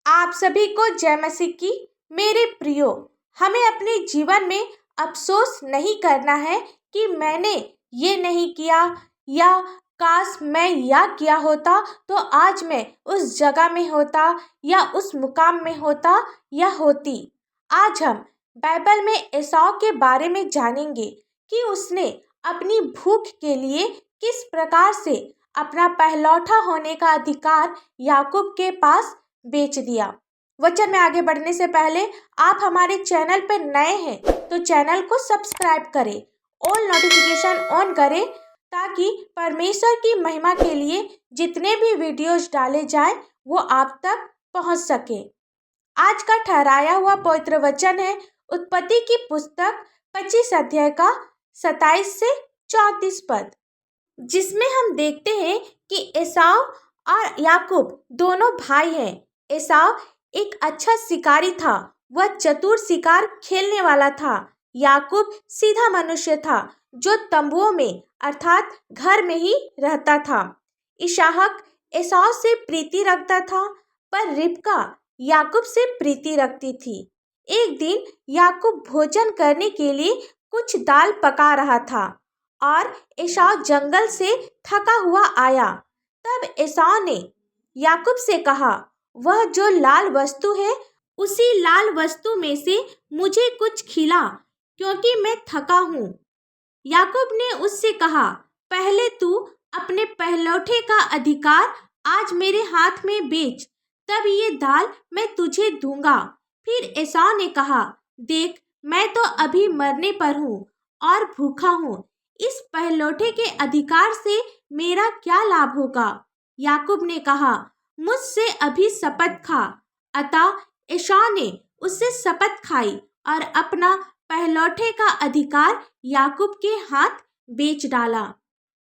आप सभी को जय मसीह की। मेरे प्रियो, हमें अपने जीवन में अफसोस नहीं करना है कि मैंने ये नहीं किया, या काश मैं या किया होता तो आज मैं उस जगह में होता या उस मुकाम में होता या होती। आज हम बाइबल में एसाव के बारे में जानेंगे कि उसने अपनी भूख के लिए किस प्रकार से अपना पहलौठा होने का अधिकार याकूब के पास बेच दिया। वचन में आगे बढ़ने से पहले आप हमारे चैनल पर नए हैं तो चैनल को सब्सक्राइब करें, ऑल नोटिफिकेशन ऑन करें ताकि परमेश्वर की महिमा के लिए जितने भी वीडियोज डाले जाएं वो आप तक पहुंच सके। आज का ठहराया हुआ पवित्र वचन है उत्पत्ति की पुस्तक 25 अध्याय का 27 से 34 पद, जिसमें हम देखते हैं कि एसाव और याकूब दोनों भाई हैं। एसाव एक अच्छा शिकारी था, वह चतुर शिकार खेलने वाला था। याकूब सीधा मनुष्य था जो तंबुओं में अर्थात घर में ही रहता था। इसहाक एसाव से प्रीति रखता था, पर रिबका याकूब से प्रीति रखती थी। एक दिन याकूब भोजन करने के लिए कुछ दाल पका रहा था और एसाव जंगल से थका हुआ आया। तब एसाव ने याकूब से कहा, वह जो लाल वस्तु है उसी लाल वस्तु में से मुझे कुछ खिला, क्योंकि मैं थका हूँ। याकूब ने उससे कहा, पहले तू अपने पहलौठे का अधिकार आज मेरे हाथ में बेच, तब ये दाल मैं तुझे दूंगा। फिर एसाव ने कहा, देख, मैं तो अभी मरने पर हूँ और भूखा हूँ, इस पहलौठे के अधिकार से मेरा क्या लाभ होगा। याकूब ने कहा, मुझसे अभी शपथ खा। अतः एसाव ने उससे शपथ खाई और अपना पहलौठे का अधिकार याकूब के हाथ बेच डाला।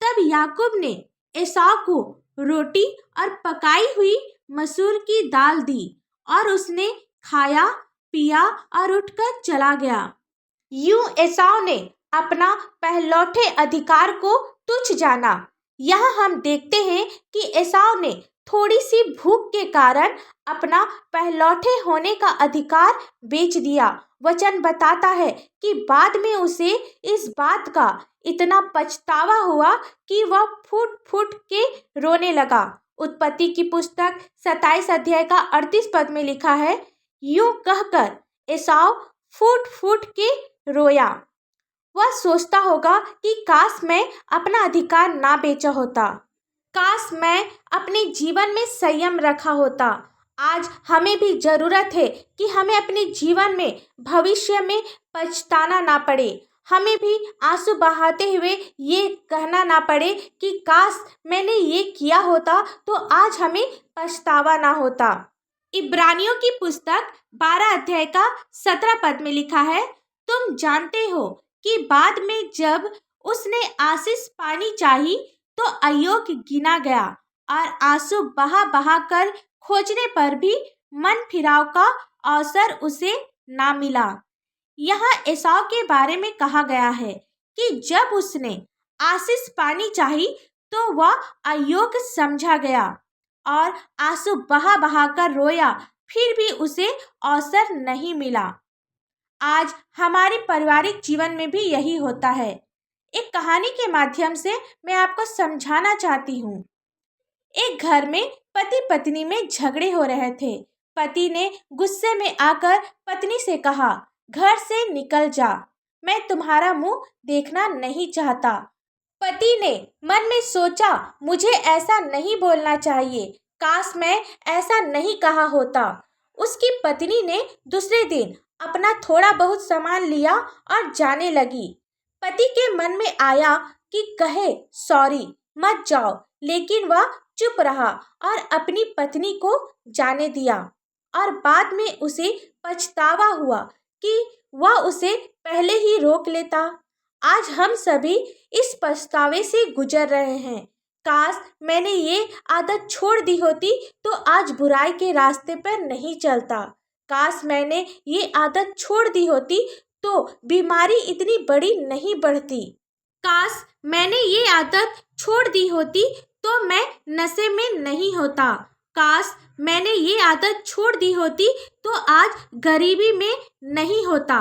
तब याकूब ने एसाव को रोटी और पकाई हुई मसूर की दाल दी और उसने खाया पिया और उठकर चला गया। यूं एसाव ने अपना पहलौठे अधिकार को तुच्छ जाना। यहाँ हम देखते हैं कि एसाव ने थोड़ी सी भूख के कारण अपना पहलौठे होने का अधिकार बेच दिया। वचन बताता है कि बाद में उसे इस बात का इतना पछतावा हुआ कि वह फूट फूट के रोने लगा। उत्पत्ति की पुस्तक 27 अध्याय का 38 पद में लिखा है, यूं कहकर एसाव फूट फूट के रोया। वह सोचता होगा कि काश मैं अपना अधिकार ना बेचा होता, काश मैं अपने जीवन में संयम रखा होता। आज हमें भी जरूरत है कि हमें अपने जीवन में भविष्य में पछताना ना पड़े, हमें भी आंसू बहाते हुए ये कहना ना पड़े कि काश मैंने ये किया होता तो आज हमें पछतावा ना होता। इब्रानियों की पुस्तक 12 अध्याय का 17 पद में लिखा है, तुम जानते हो कि बाद में जब उसने आशीष पानी चाही तो अयोग्य गिना गया और आंसू बहा बहा कर खोजने पर भी मन फिराव का अवसर उसे ना मिला। यहाँ एसाव के बारे में कहा गया है कि जब उसने आशीष पानी चाही तो वह अयोग्य समझा गया और आंसू बहा बहा कर रोया, फिर भी उसे अवसर नहीं मिला। आज हमारे पारिवारिक जीवन में भी यही होता है। एक कहानी के माध्यम से मैं आपको समझाना चाहती हूँ। एक घर में पति पत्नी में झगड़े हो रहे थे। पति ने गुस्से में आकर पत्नी से कहा, घर से निकल जा, मैं तुम्हारा मुंह देखना नहीं चाहता। पति ने मन में सोचा, मुझे ऐसा नहीं बोलना चाहिए, काश मैं ऐसा नहीं कहा होता। उसकी पत्नी ने दूसरे दिन अपना थोड़ा बहुत सामान लिया और जाने लगी। पति के मन में आया कि कहे सॉरी मत जाओ, लेकिन वह चुप रहा और अपनी पत्नी को जाने दिया और बाद में उसे पछतावा हुआ कि वह उसे पहले ही रोक लेता। आज हम सभी इस पछतावे से गुजर रहे हैं। काश मैंने ये आदत छोड़ दी होती तो आज बुराई के रास्ते पर नहीं चलता। काश मैंने ये आदत छोड़ दी होती तो बीमारी इतनी बड़ी नहीं बढ़ती। काश मैंने ये आदत छोड़ दी होती तो मैं नशे में नहीं होता। काश मैंने ये आदत छोड़ दी होती तो आज गरीबी में नहीं होता।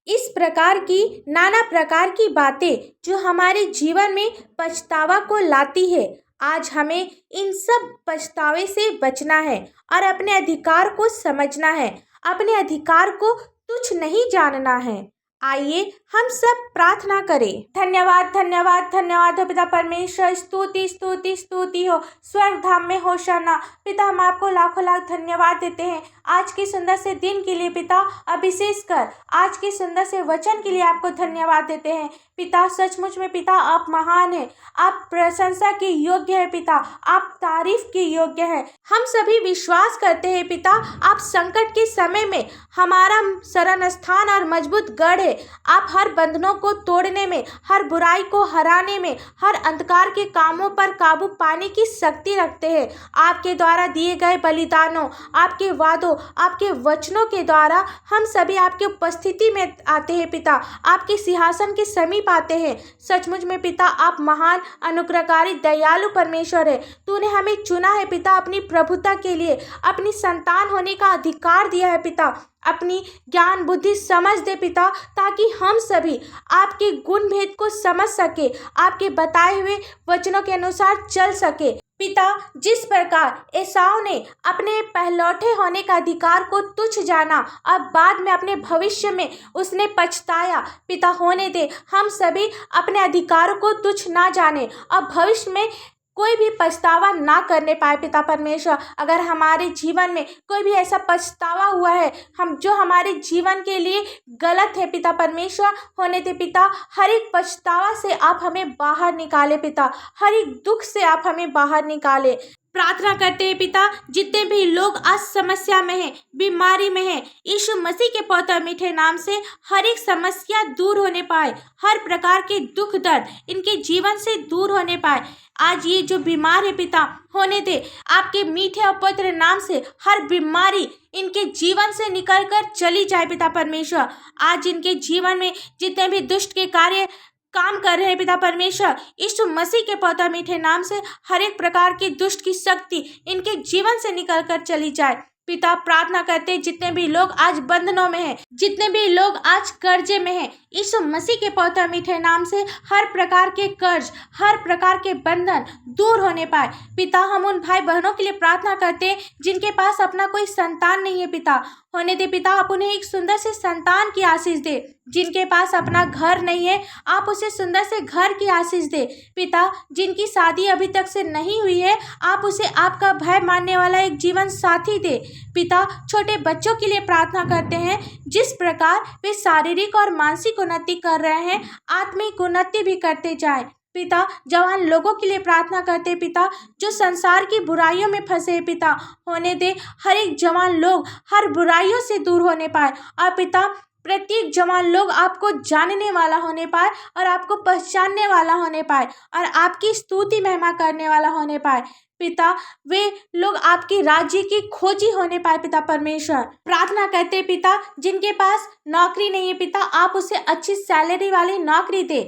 इस प्रकार की नाना प्रकार की बातें जो हमारे जीवन में पछतावा को लाती है, आज हमें इन सब पछतावे से बचना है और अपने अधिकार को समझना है, अपने अधिकार को तुच्छ नहीं जानना है। आइए हम सब प्रार्थना करें। धन्यवाद धन्यवाद धन्यवाद हो पिता परमेश्वर, स्तुति स्तुति स्तुति हो, स्वर्ग धाम में होशाना। पिता हम आपको लाखों लाख धन्यवाद देते हैं आज के सुंदर से दिन के लिए पिता, और विशेषकर आज के सुंदर से वचन के लिए आपको धन्यवाद देते हैं पिता। सचमुच में पिता आप महान हैं, आप प्रशंसा के योग्य है पिता, आप तारीफ के योग्य है। हम सभी विश्वास करते हैं पिता, आप संकट के समय में हमारा शरण स्थान और मजबूत गढ़ है। आप हर बंधनों को तोड़ने में, हर बुराई को हराने में, हर अंधकार के कामों पर काबू पाने की शक्ति रखते हैं। आपके द्वारा दिए गए बलिदानों, आपके वादों, आपके वचनों के द्वारा हम सभी आपकी उपस्थिति में आते हैं पिता, आपके सिंहासन के समीप आते हैं। सचमुच में पिता आप महान, अनुग्रहकारी, दयालु परमेश्वर है। तूने हमें चुना है पिता अपनी प्रभुता के लिए, अपनी संतान होने का अधिकार दिया है पिता। अपनी ज्ञान बुद्धि समझ दे पिता, ताकि हम सभी आपके गुण भेद को समझ सके, आपके बताए हुए वचनों के अनुसार चल सके पिता। जिस प्रकार एसाव ने अपने पहलौठे होने का अधिकार को तुच्छ जाना, अब बाद में अपने भविष्य में उसने पछताया पिता, होने दे हम सभी अपने अधिकारों को तुच्छ ना जाने और भविष्य में कोई भी पछतावा ना करने पाए पिता परमेश्वर। अगर हमारे जीवन में कोई भी ऐसा पछतावा हुआ है हम जो हमारे जीवन के लिए गलत है पिता परमेश्वर, होने दे पिता। हर एक पछतावा से आप हमें बाहर निकाले पिता, हर एक दुख से आप हमें बाहर निकाले। प्रार्थना करते हैं पिता, जितने भी लोग आज समस्या में हैं, बीमारी में हैं, यीशु मसीह के पवित्र मीठे नाम से हर एक समस्या दूर होने पाए, हर प्रकार के दुख दर्द इनके जीवन से दूर होने पाए। आज ये जो बीमार है पिता, होने दे आपके मीठे और पवित्र नाम से हर बीमारी इनके जीवन से निकल कर चली जाए पिता परमेश्वर। आज इनके जीवन में जितने भी दुष्ट के कार्य काम कर रहे हैं पिता परमेश्वर, यीशु मसीह के पवित्र मीठे नाम से हर एक प्रकार की दुष्ट की शक्ति इनके जीवन से निकल कर चली जाए पिता। प्रार्थना करते हैं जितने भी लोग आज बंधनों में हैं, जितने भी लोग आज कर्जे में हैं, यीशु मसीह के पवित्र मीठे नाम से हर प्रकार के कर्ज, हर प्रकार के बंधन दूर होने पाए पिता। हम उन भाई बहनों के लिए प्रार्थना करते हैं जिनके पास अपना कोई संतान नहीं है पिता, होने दे पिता आप उन्हें एक सुंदर से संतान की आशीष दे। जिनके पास अपना घर नहीं है आप उसे सुंदर से घर की आशीष दे पिता। जिनकी शादी अभी तक से नहीं हुई है आप उसे आपका भय मानने वाला एक जीवन साथी दे पिता। छोटे बच्चों के लिए प्रार्थना करते हैं, जिस प्रकार वे शारीरिक और मानसिक उन्नति कर रहे हैं, आत्मिक उन्नति भी करते जाए पिता। जवान लोगों के लिए प्रार्थना करते पिता, जो संसार की बुराइयों में फंसे पिता, होने दे हर एक जवान लोग हर बुराइयों से दूर होने पाए और पिता प्रत्येक जवान लोग आपको जानने वाला होने पाए और आपको पहचानने वाला होने पाए और आपकी स्तुति महिमा करने वाला होने पाए पिता। वे लोग आपके राज्य की खोजी होने पाए पिता परमेश्वर। प्रार्थना करते पिता, जिनके पास नौकरी नहीं है पिता आप उसे अच्छी सैलरी वाली नौकरी दे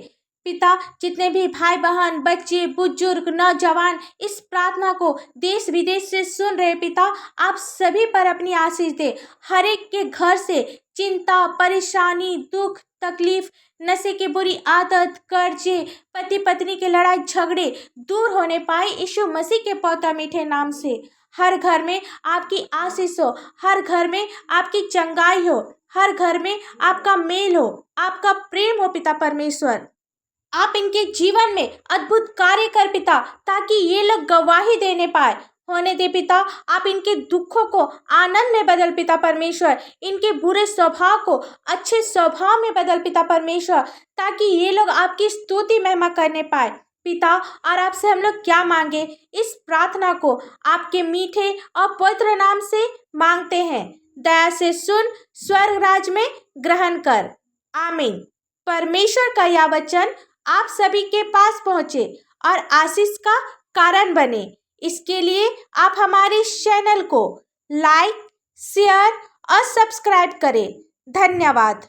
पिता। जितने भी भाई बहन, बच्चे, बुजुर्ग, नौजवान इस प्रार्थना को देश विदेश से सुन रहे पिता, आप सभी पर अपनी आशीष दे। हर एक के घर से चिंता, परेशानी, दुख, तकलीफ, नशे की बुरी आदत, कर्जे, पति पत्नी के लड़ाई झगड़े दूर होने पाए यीशु मसीह के पवित्र मीठे नाम से। हर घर में आपकी आशीष हो, हर घर में आपकी चंगाई हो, हर घर में आपका मेल हो, आपका प्रेम हो पिता परमेश्वर। आप इनके जीवन में अद्भुत कार्य कर पिता, ताकि ये लोग गवाही देने पाए, होने दे पिता। आप इनके दुखों को आनंद में बदल पिता परमेश्वर, इनके बुरे स्वभाव को अच्छे स्वभाव में बदल पिता परमेश्वर, ताकि ये लोग आपकी स्तुति महिमा करने पाए पिता। और आपसे हम लोग क्या मांगे, इस प्रार्थना को आपके मीठे और पवित्र नाम से मांगते हैं। दया से सुन, स्वर्ग राज में ग्रहण कर, आमीन। परमेश्वर का यह वचन आप सभी के पास पहुँचे और आशीष का कारण बने, इसके लिए आप हमारे चैनल को लाइक, शेयर और सब्सक्राइब करें। धन्यवाद।